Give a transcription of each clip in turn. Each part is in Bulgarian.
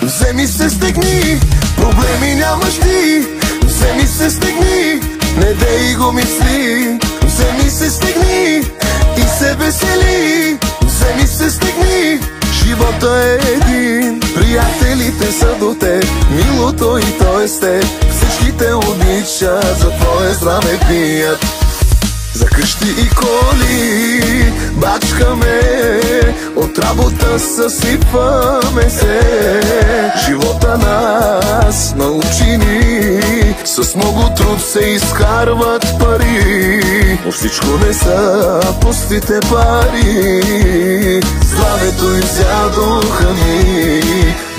Вземи се, стегни, проблеми нямаш ти. Вземи се, стегни, не дей го мисли. Вземи се, стегни и се весели. Вземи се, стегни, живота е един. Приятелите са до теб, милото и то е с теб. Всички те обичат, за твое здраве пият. За къщи и коли бачкаме, от работа съсипваме се. Живота нас научи ни, с много труд се изкарват пари, но всичко не са пустите пари. Здравето изядоха ми,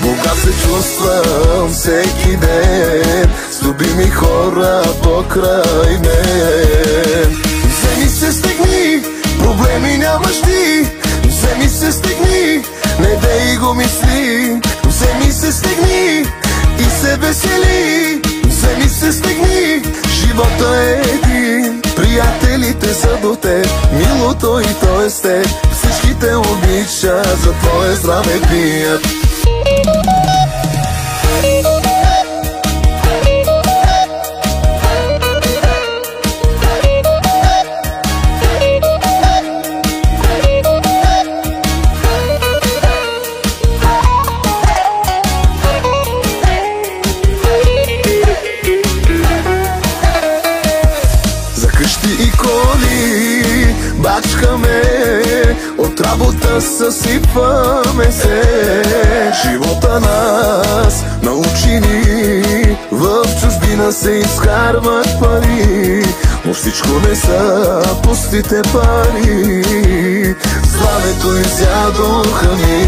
богат се чувствам всеки ден, с любими хора покрай мен. Вземи се, стегни, проблеми нямаш ти. Вземи се, стегни, не дей го мисли. Вземи се, стегни и се весели. Вземи се, стегни, живота е един. Приятелите са до теб, милото и то е с теб. Всички те обичат, за твое здраве пият. И коли бачкаме, от работа съсипваме се. Живота нас научи ни, в чужбина се изкарват пари, но всичко не са пустите пари. Здравето изядоха ни,